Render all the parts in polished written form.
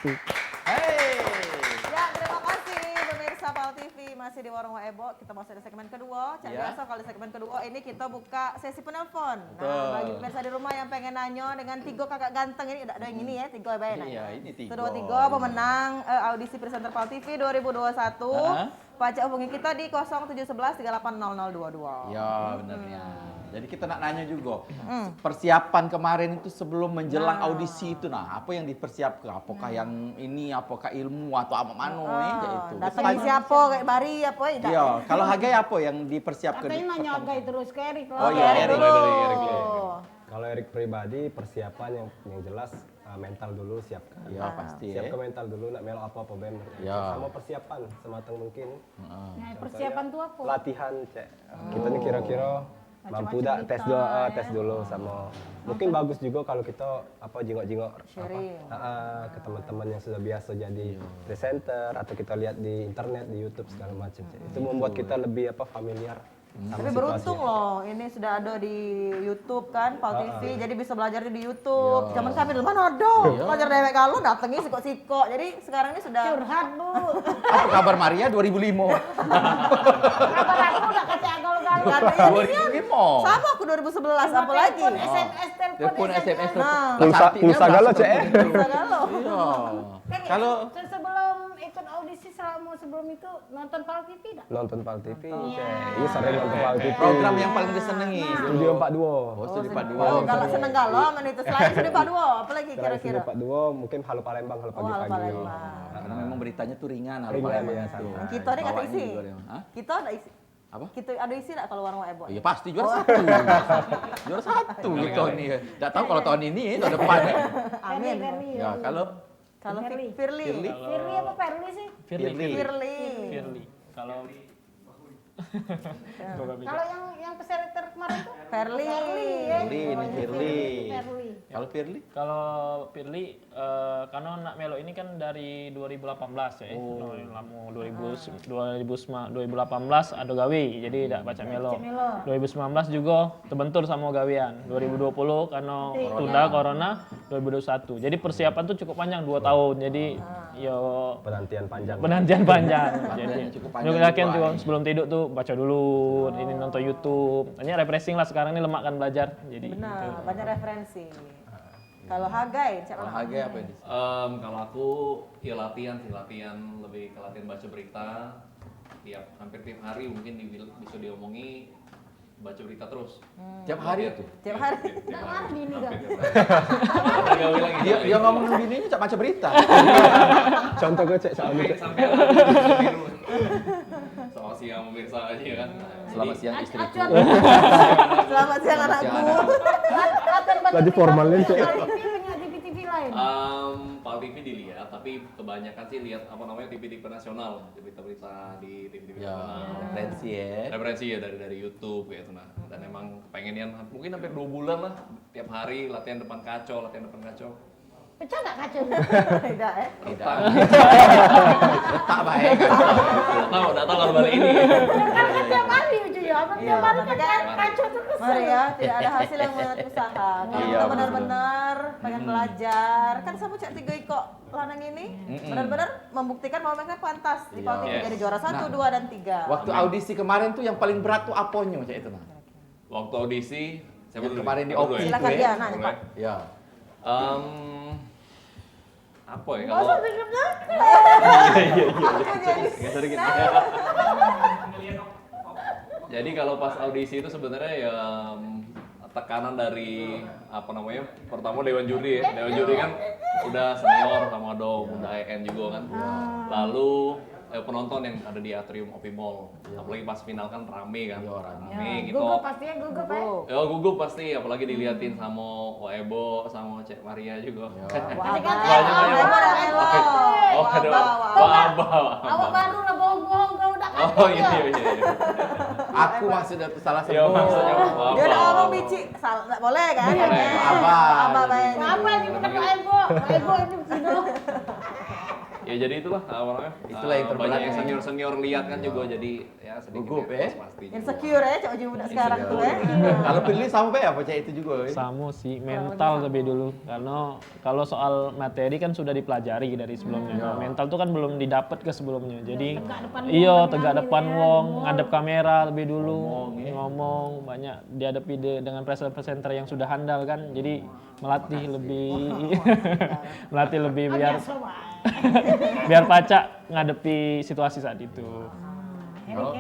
asik. Ya, terima kasih pemirsa PAL TV masih di Warung Waebo. Kita masuk di segmen kedua. Cak biasa kalau di segmen kedua ini kita buka sesi penelpon. Nah, bagi pemirsa di rumah yang pengen nanya dengan Tigo kakak ganteng ini udah ada yang ini ya, Tigo bayar nanya. Iya, ini Tigo. Sudah Tigo pemenang audisi presenter PAL TV 2021. Pajak hubungi kita di 0711 380022. Ya, benarnya. Jadi kita nak nanya juga, persiapan kemarin itu sebelum menjelang audisi itu, nah apa yang dipersiapkan? Apakah yang ini, apakah ilmu atau apa mano itu? Datang siapa kayak Bari apa ya? Iya, kalau Hagai apa yang dipersiapkan? Katanya nanya Hagai terus ke Erik lah. Oh iya, Erik. Kalau Erik pribadi persiapan yang jelas mental dulu siapkan. Ya pasti ya. Siapkan mental dulu nak melo apa bem. Ya. Sama persiapan sematang mungkin. Nah, persiapan tuh apa? Latihan cek. Kita nih kira-kira mampu dak tes dulu sama mungkin bagus juga kalau kita jengok-jengok ke teman-teman yang sudah biasa jadi presenter atau kita lihat di internet di YouTube segala macam. Itu membuat kita lebih familiar. Tapi beruntung loh, ini sudah ada di YouTube kan, PAL TV, jadi bisa belajar di YouTube. Zaman kami dulu mana ada, belajar dewek kalau datangi sikok-sikok. Jadi sekarang ini sudah Curhat Bu. Apa kabar Maria 2005? Kabar aku udah kata galau-galau. 2005. sama aku 2011, apalagi. Telepon SMS. Pulsa galau cek. Bisa galau. Iya. Kalau sebelum ikut audisi sebelum itu nonton PAL TV dah? Nonton PAL TV cek. Iya sering nonton PAL TV. program yang paling disenangi. Studio 42. Oh, Studi 42. Oh, kalau seneng galau, itu selain Studi 42, apalagi Selain kira-kira? Studio 42 mungkin Halo Palembang, Halo Oh, Halo pagi-pagi. Palembang. Karena memang beritanya tuh ringan, Ringan, Palembang ya, itu. santai. Kita nih kata isi. Hah? Kita ada isi. Apa? Kita ada isi enggak kalau warung Waebo? Iya pasti juara satu. Juara satu gitu ini. Enggak tahu kalau tahun ini tahun depan. Amin. Firly. Ya, kalau Firly. Firly. Firly apa Firly sih? Firly. Kalau Kalau yang presenter kemarin tuh? Firly. Firly, ini Firly. Firly. Kalau Firly? kalau Firly karena nak melo ini kan dari 2018 ya. Oh. Lama 2018 ada gawe jadi tidak baca melo. 2019 juga terbentur sama gawean. 2020 karena tunda corona 2021. Jadi persiapan tuh cukup panjang 2 tahun. Jadi yo Penantian panjang. panjang. Jadi cukup panjang juga yakin juga, tuh ini. sebelum tidur tuh baca dulu, ini nonton YouTube. Ini refreshing lah sekarang ini lemak kan belajar. Jadi Benar, banyak referensi. Kalau Hagai, Kalau Hagai apa ini? Kalau aku ya latihan lebih ke latihan baca berita hampir tiap hari mungkin bisa diomongi baca berita terus. Tiap hari itu. tiap hari. Nggak ngerti ini kan? Gawe lagi. Dia ngomong begini cak baca berita. Contoh gue cek soal itu. Sampai soal siang pemirsa aja kan. Selamat siang istriku. Selamat siang anakku. Latihan baca Lagi berita formalin, Cek. PAL TV punya TV-TV lain. PAL TV dilihat, tapi kebanyakan sih lihat TV-TV nasional, berita-berita di TV-TV Ya, nasional. referensi ya. Referensi ya dari YouTube gitu nah. Dan emang pengen mungkin hampir 2 bulan lah tiap hari latihan depan kaca. Pecah nggak kaca? Tidak ya. Tidak. Letak baik kan. Udah tahu kalau balik ini. Kan tiap hari cuy ya, apa tiap hari tapi kan kan- kaca terus. Mari ya, tidak ada hasil yang menurut usaha. Kalau Iya, kita benar-benar pengen belajar, kan sama Cak Tiga kok lanang ini benar-benar membuktikan bahwa mereka pantas di PAL TV Yes. jadi juara 1, 2, dan 3. Waktu audisi kemarin tuh yang paling berat tuh aponya cak itu nah. Waktu audisi saya Yang dulu kemarin di Aku Oki dulu ya. Silakan itu dia, ya. nanya Pak. Ya. Apa ya Masa kalau dengernya? geser gitu. Jadi kalau pas audisi itu sebenarnya ya tekanan dari pertama Dewan Juri ya. Dewan Juri kan udah senior sama udah EN juga kan. Lalu penonton yang ada di atrium Opi Mall. Apalagi pas final kan rame kan. Rame gitu. Gugup pastinya gugup ya. Ya gugup pasti, apalagi diliatin sama Waebo, sama Cek Maria juga. Oh, ada Wabah. Awak baru lah bohong-bohong kau udah kan. Oh iya. Aku masih udah salah Iya, sebut. maksudnya Dia udah ngomong bici, salah nggak boleh kan? Nggak boleh. Abah. Abah baik. Apa ini bukan Pak Ebo? Pak Ebo ini sino. Ya jadi itulah apa namanya? Itulah yang terberat. Banyak yang senior lihat kan juga jadi ya sedikit Gugup, nervous pastinya. Insecure ya cowok muda sekarang tuh ya. Kalau pilih sampai apa cek itu juga. Sama sih, mental lebih dulu. Karena kalau soal materi kan sudah dipelajari dari sebelumnya. Kalau mental tuh kan belum didapat ke sebelumnya. Jadi tegak depan wong, ngadep kamera lebih dulu, ngomong banyak dihadapi dengan presenter yang sudah handal kan. Jadi melatih lebih biar pacak ngadepi situasi saat itu. Kalau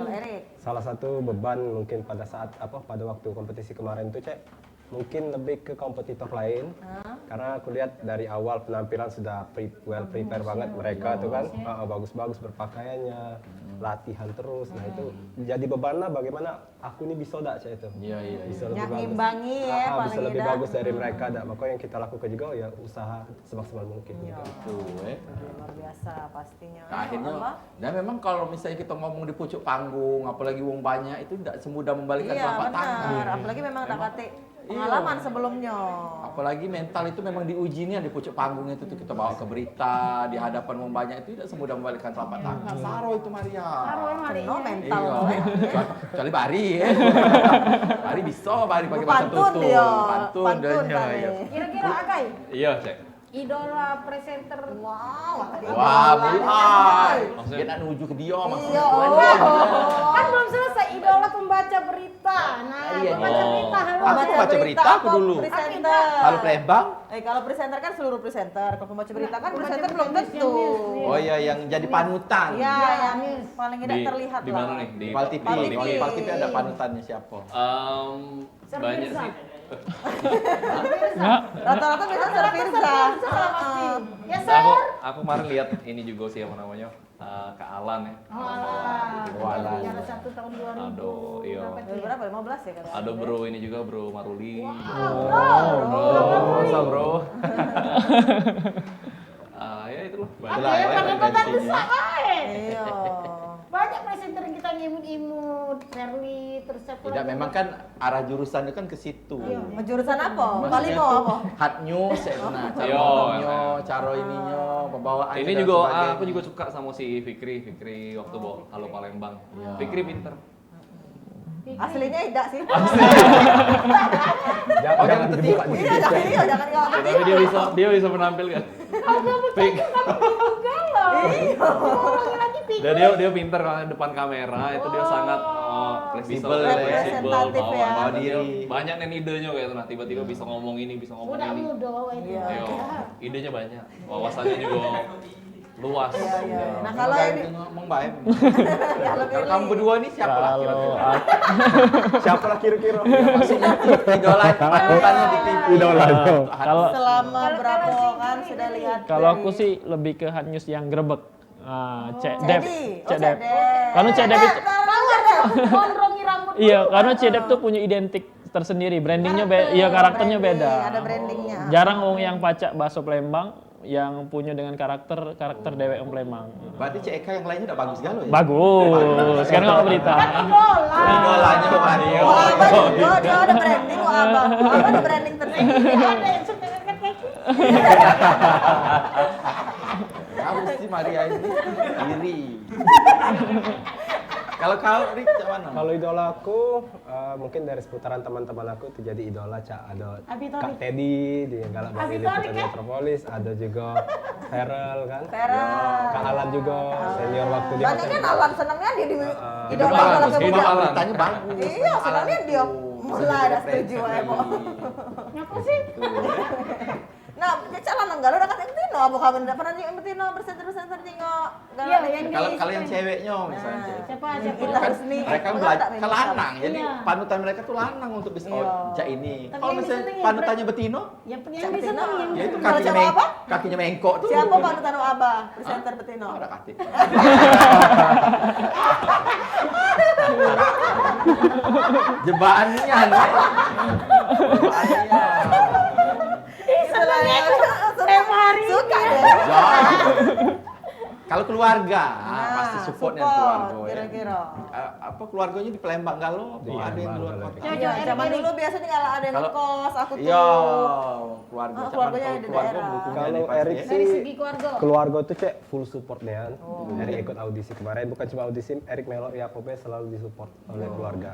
Erik. Salah satu beban mungkin pada waktu kompetisi kemarin tuh Cek, mungkin lebih ke kompetitor lain. Karena aku lihat dari awal penampilan sudah well prepare banget mereka tuh kan, bagus-bagus berpakaiannya, latihan terus. Nah itu jadi beban lah bagaimana aku ini bisa dak Cek itu. Iya. Bisa lebih bagus. Ngimbangi ya paling bisa lebih tidak. bagus dari mereka dak. Makanya yang kita lakukan juga ya usaha semaksimal mungkin. Tuh, Luar biasa pastinya. Nah, akhirnya, Apa? dan memang kalau misalnya kita ngomong di pucuk panggung, apalagi wong banyak itu tidak semudah membalikkan Iya telapak tangan. benar, apalagi memang tak kate pengalaman sebelumnya. Apalagi mental itu memang diuji nih di pucuk panggung itu tuh kita bawa ke berita di hadapan wong banyak itu tidak semudah membalikkan telapak tangan. Saro itu Maria. No mental. Iya. Kecuali Bari ya. Bari bisa Bari pakai bahasa Pantun tutur. dia. Pantun dia. tadi. Iya. Kira-kira Agai, Iya, Cek. idola presenter. Wow. Wah, mulai. Maksudnya- Dia nak menuju ke dia maksudnya. Iya. Kan belum selesai idola pembaca berita. Nah, Iya, pembaca oh. berita halo. Aku baca berita aku dulu. Presenter. Kalau Palembang, Kalau presenter kan seluruh presenter. Kalau pembaca berita kan Pembaca presenter belum berita tentu. news. oh iya yang jadi panutan. Iya, yang news. paling tidak terlihat di lah. mana nih? Di Pal TV, Pal TV. di Pal TV ada panutannya siapa? Banyak Servirza. sih. Enggak, Rata-rata biasanya Servirza. Ya, Nah, Sir. aku kemarin lihat ini juga sih apa namanya? Kak Alan ya. Oh, Walah. Juara 1 tahun 2000. Aduh, iya. Berapa tuh? Berapa? 15 ya kan? Ada bro ini juga bro Maruli. Masa bro? Ya itu loh. Itulah, Ada yang banyak pakai kota tensinya. besar baik. Iya. Banyak presenter yang kita ngimut-imut, Ferli, terus siapa Tidak, lagi? memang kan arah jurusan itu kan ke situ. Jurusan apa? Maksudnya Paling mau tuh apa? hard news ya nah, cara Yo, ngomongnya, cara ininya, pembawaan Ini juga aku juga suka sama si Fikri waktu bawa Halo Palembang. Fikri pinter. Aslinya tidak sih. Jangan dibuka di Iya, jangan iya, jangan kalau Tapi dia bisa menampilkan. Fik- Dan dia pinter kalau depan kamera itu dia sangat Fleksibel, fleksibel, representatif ya. bawa diri. banyak nih idenya kayak itu nah tiba-tiba bisa ngomong ini bisa ngomong Udah ini. muda ini. Iya. Ayo, idenya banyak, wawasannya juga luas. Iya. Nah, kalau ini ngomong baik. kalau Kalau kamu berdua nih siapa lah kalau kira-kira? Siapa lah kira-kira? Maksudnya idola panutannya di TV. Idolanya. kalau selama berapa kan sudah lihat kalau aku sih lebih ke hard news yang grebek. Cek Dep, Jadi, Cek Dep. Dep. Karena Cek Dep itu Gondrongi rambut. iya, karena Cek Dep tuh punya identik tersendiri, brandingnya karakternya branding, beda. ada brandingnya. Jarang wong yang pacak bahasa Palembang yang punya dengan karakter dewek Palembang. Berarti CK yang lainnya udah bagus galau ya? Bagus. Sekarang nggak berita. Idolanya Mario. Oh, Abah juga dia ada branding, oh Abah. Abah ada branding tersendiri. Ada yang suka ngangkat kaki. Kamu sih Maria ini iri. Kalau kau Rik, cak mana? Kalau idola aku mungkin dari seputaran teman-teman aku itu jadi idola Cak ada Abi Kak Torik. Teddy di Galak Bang Abi Liputan Torik, ya? Metropolis, ada juga Feral kan. Feral. Kak Alan juga senior waktu dia. Banyak kan Alan senangnya dia di Itu idola bagus, pemuda. memang beritanya bagus. Iya, senangnya dia mulai ada setuju ya, Bo. Ngapa sih? Nah, dia calon enggak lo dekat yang Tino, abu kamu enggak pernah yang Tino bersenter nyengok. Iya, yang Kalau yang ceweknya misalnya cewek. siapa Kita Kan resmi. mereka Enggak, belajar tak ke memang. lanang, jadi Iya. panutan mereka tuh lanang untuk bisa Iya. jak ini. Tapi Kalau yang misalnya disenengin panutannya betino, yang Siapa bisa Tino? yang ya itu Kalau kakinya cowok apa? kakinya mengkok tuh. Siapa panutan Abah? Presenter Betino. Ada kaki. Jebaannya nih. Jebaannya. Senangnya Tema hari suka ini. deh. Ya. Kalau keluarga, pasti supportnya keluarga ya. kira-kira. Apa keluarganya di Palembang Galuh? Apa ada yang di luar kota? Iya, zaman dulu biasanya kalau ada yang ngekos, aku tuh. Iya, keluarga. keluarganya Kalau di keluarga daerah. mendukungnya Kalau nih pasti Erik ya. sih Dari segi keluarga. keluarga tuh cek full support Dean. Erik ikut audisi kemarin, bukan cuma audisi, Erik Melo ya pokoknya selalu disupport oleh keluarga,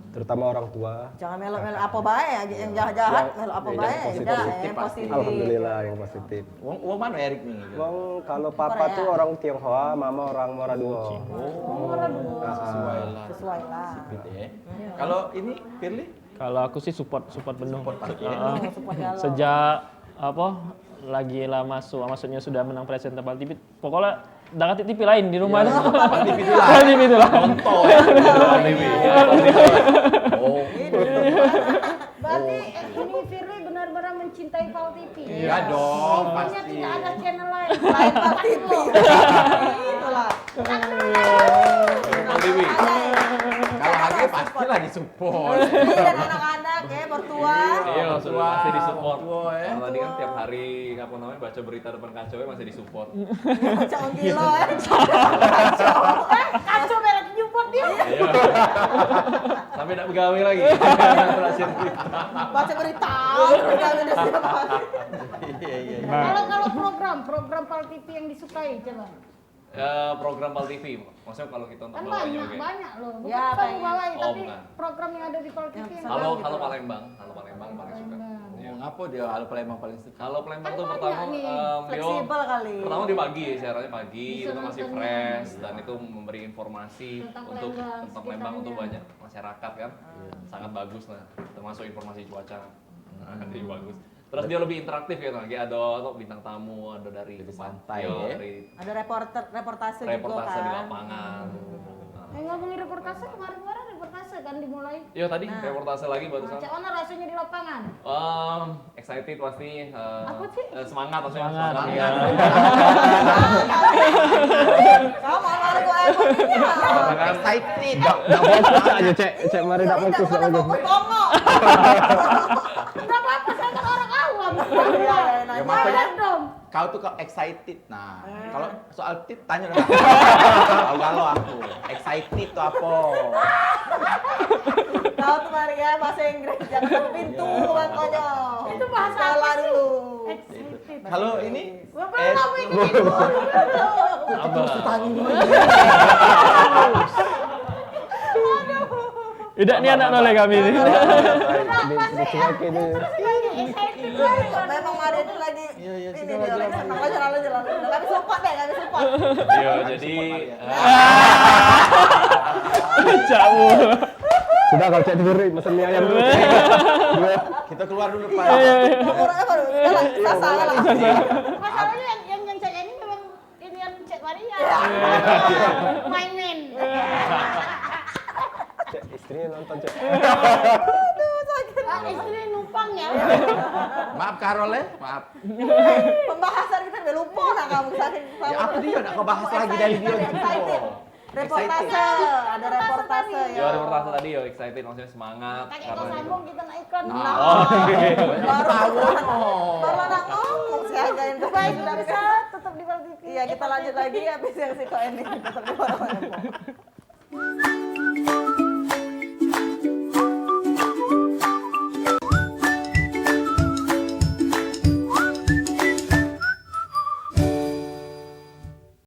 terutama orang tua. Jangan melo-melo apa baik ya, yang jahat-jahat melo apa baik, enggak yang positif. Alhamdulillah yang positif. Wong mana Erik nih? Wong kalau papa tuh orang Tionghoa, mama orang Moraduo. Sesuai lah. Sesuai lah. Gitu ya. Kalau ini Firly? Kalau aku sih support penuh. pasti ya. Support Galuh. Sejak apa lagi lah maksudnya sudah menang presenter Pal TV, pokoknya udah kasih TV lain di rumah. Pal TV itu lah. Pal TV itu lah. Nonton ya. Pal TV. Ya, Pal TV. Oh. Berarti ini Firly benar-benar mencintai Pal TV. Iya dong, Intinya pasti. tidak ada channel lain. Lain Pak TV. Itulah. Pal TV. Kalau Hage pastilah disupport. Ini dan anak-anak ya, mertua. Iya, sudah pasti disupport. Tua, ya. Karena tadi kan tiap hari apa namanya baca berita depan kaca masih disupport. Jangan gila ya. Kacau merek Newport dia. Iya. Sampai tidak begawe lagi. Baca berita, berita ada setiap hari. Iya. Kalau program Pal TV yang disukai coba. Program Pal TV, maksudnya kalau kita untuk Kan bawanya oke. banyak loh. Bukan Ya, kamu banyak. bawain, Oh, tapi bukan. program yang ada di Pal TV yang Halo bagus. Halo Palembang paling suka. Iya. Mau ngapa dia Halo Palembang paling suka? Kalau Palembang Kan tuh banyak pertama nih, beliau Fleksibel kali. pertama di pagi, siarannya pagi, Bisa itu masih nonton fresh dan itu memberi informasi Tentang untuk Palembang, tentang Palembang untuk sekitarnya. banyak masyarakat kan, sangat bagus nah, termasuk informasi cuaca, jadi bagus. Terus dia lebih interaktif ya, lagi ada bintang tamu, ada dari santai iya, ya. dari Ada reportase juga reportase kan. di lapangan. Ngomongin reportase kemarin reportase kan dimulai. Iya tadi reportase lagi barusan. Macam mana rasanya di lapangan? Excited pasti. Apa sih? Semangat maksudnya. Semangat. Iya. Kamu malah gue emangnya. Excited. Nggak fokus aja cek mari nggak fokus nggak Tidak fokus. fokus bongok. Enggak apa-apa, saya kan orang awam. Iya, Ya, nanya. makanya dong. kau tuh kok excited. Nah, kalau soal tit tanya dong. Kalau aku excited tuh apa? Kau tuh Maria bahasa Inggris jangan satu pintu makanya. Itu bahasa Sekolah apa sih? dulu. Excited. Kalau ini Gua belum tahu ini. Udah nih anak noleh kami ini. Dicuekin nih. Excited banget. Memang Maria itu lagi Iya, iya, ini sudah dia lah, lagi senang aja lalu jalan. Kami support deh, kami support. Iya, jadi Camu. Sudah kalau cek tidur mesen mie ayam dulu. kita keluar dulu Pak. Umurnya baru sasa lah. Masalahnya yang cek ini memang ini yang cek Maria. Main-main. Cek istrinya nonton cek. Istri numpang ya. Maaf Karol ya, maaf. Pembahasan kita udah lupa nah kamu saking Ya apa dia nak kau bahas lagi dari dia gitu. Reportase, ada reportase ya ya. reportase tadi yo excited maksudnya semangat Kakek kau karena sambung kita nak iklan. Baru anak ngomong sih again Baik, sudah bisa tetap di Pal TV. Iya kita lanjut lagi habis yang si ini tetap di bawah.